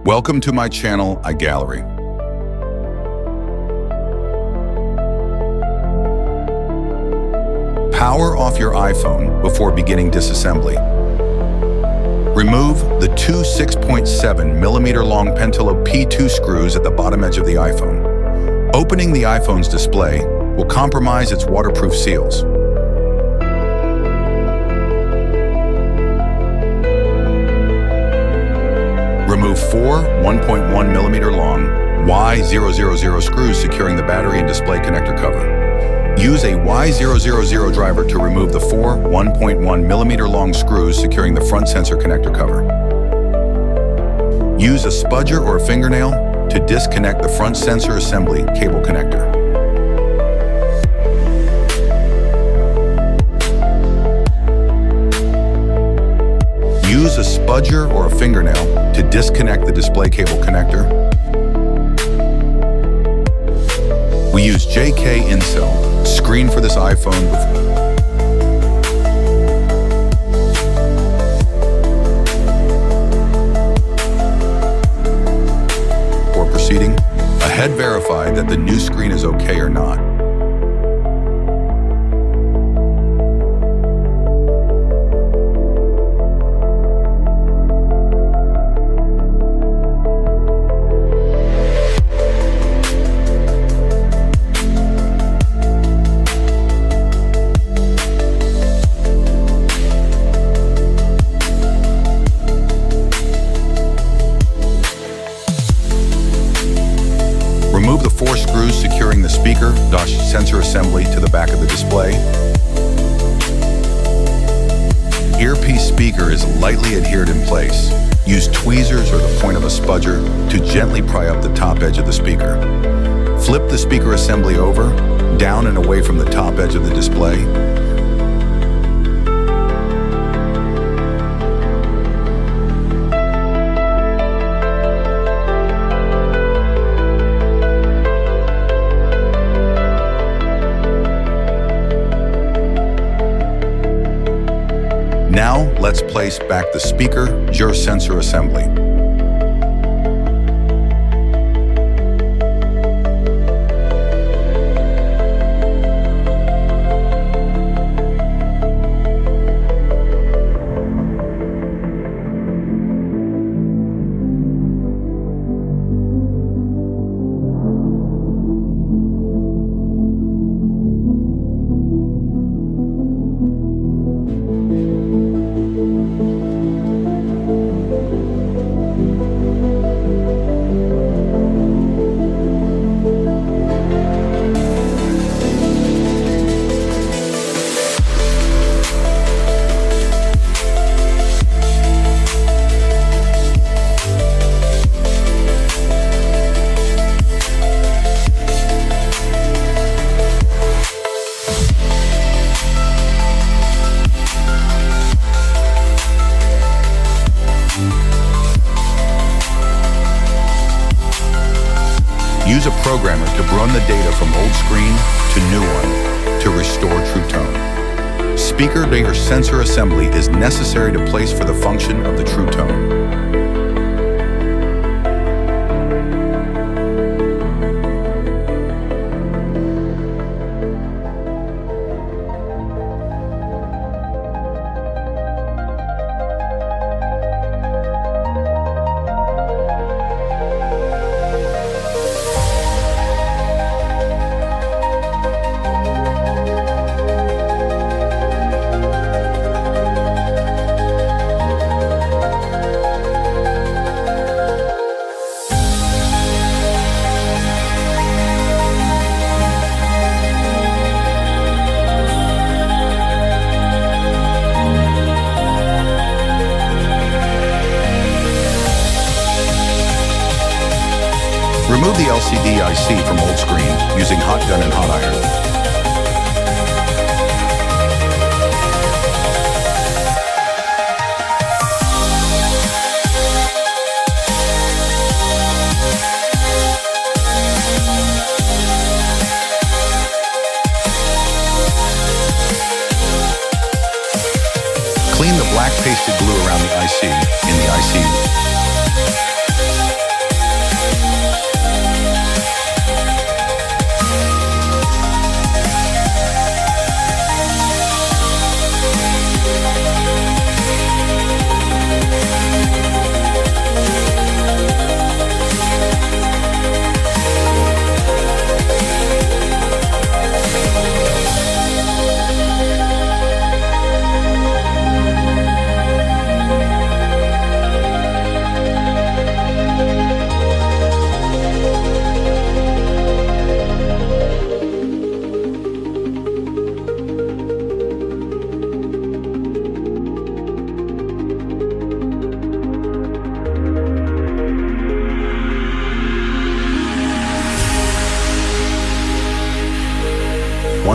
Welcome to my channel, iGallery. Power off your iPhone before beginning disassembly. Remove the two 6.7mm long Pentalobe P2 screws at the bottom edge of the iPhone. Opening the iPhone's display will compromise its waterproof seals. Remove four 1.1mm long Y000 screws securing the battery and display connector cover. Use a Y000 driver to remove the four 1.1mm long screws securing the front sensor connector cover. Use a spudger or a fingernail to disconnect the front sensor assembly cable connector. Use a spudger or a fingernail to disconnect the display cable connector. We use JK Incel screen for this iPhone before proceeding. Ahead verify that the new screen is okay or not. Remove the four screws securing the speaker/sensor assembly to the back of the display. Earpiece speaker is lightly adhered in place. Use tweezers or the point of a spudger to gently pry up the top edge of the speaker. Flip the speaker assembly over, down and away from the top edge of the display. Now, let's place back the speaker sensor assembly. Use a programmer to run the data from old screen to new one to restore true tone. Speaker sensor assembly is necessary to place for the function of the true tone. Remove the LCD IC from old screen using hot gun and hot iron. Clean the black pasted glue around the IC in the IC.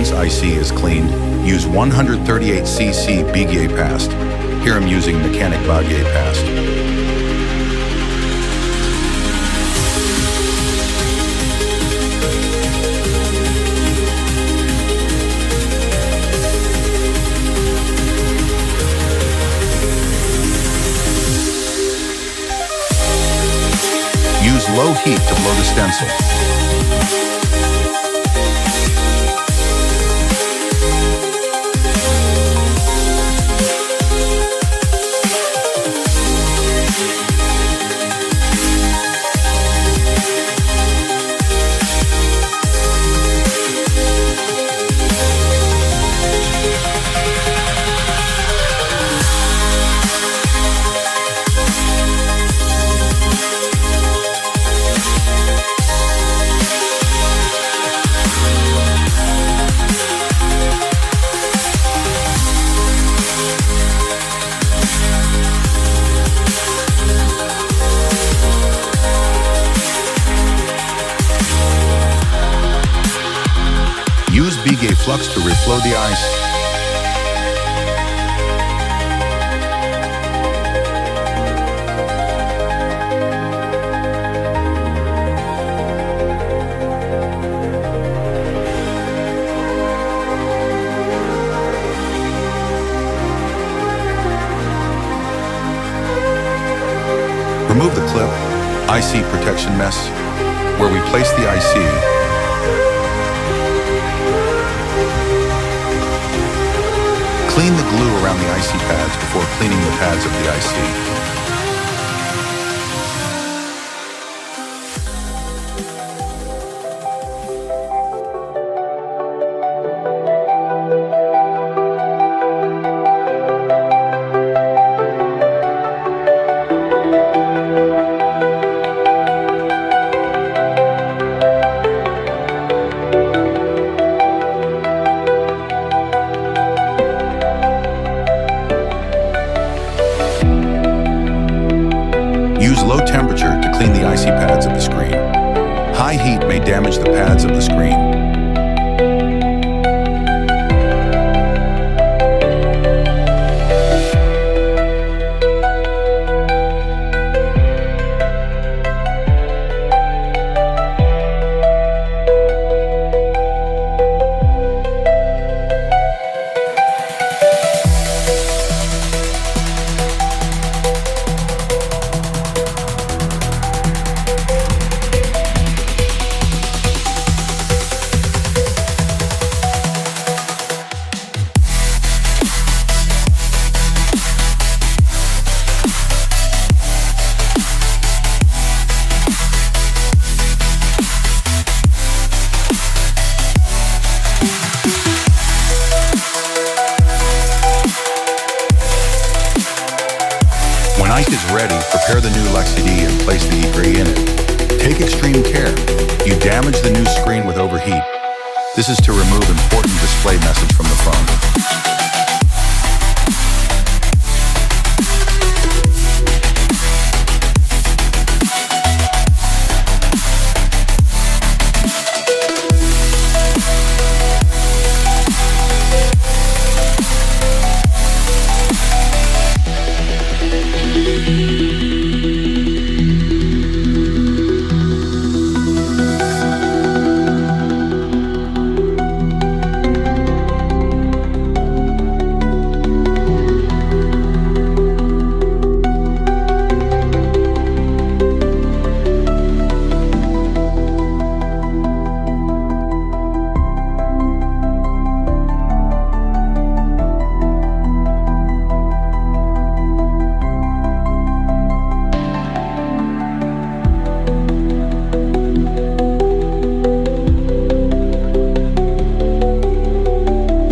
Once IC is cleaned, use 138cc Biguier paste. Here I'm using mechanic Biguier paste. Use low heat to blow the stencil. Use Biguier flux to reflow the ice. Remove the clip, IC protection mess, where we place the IC. Clean the glue around the IC pads before cleaning the pads of the IC. Use low temperature to clean the IC pads of the screen. High heat may damage the pads of the screen. When ice is ready, prepare the new LCD and place the e-gray in it. Take extreme care. You damage the new screen with overheat. This is to remove important display message from the phone.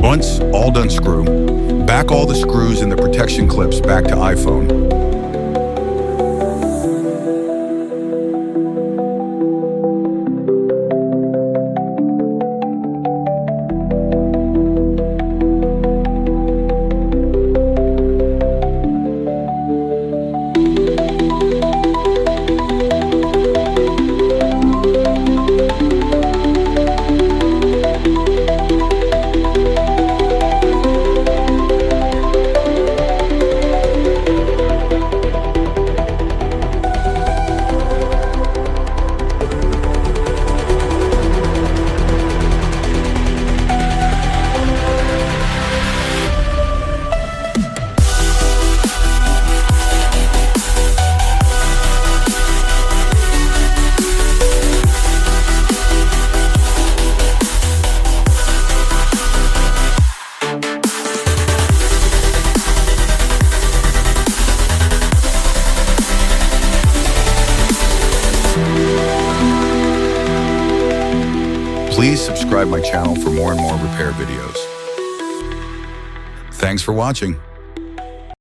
Once all done screw, back all the screws in the protection clips back to iPhone. Please subscribe my channel for more and more repair videos. Thanks for watching.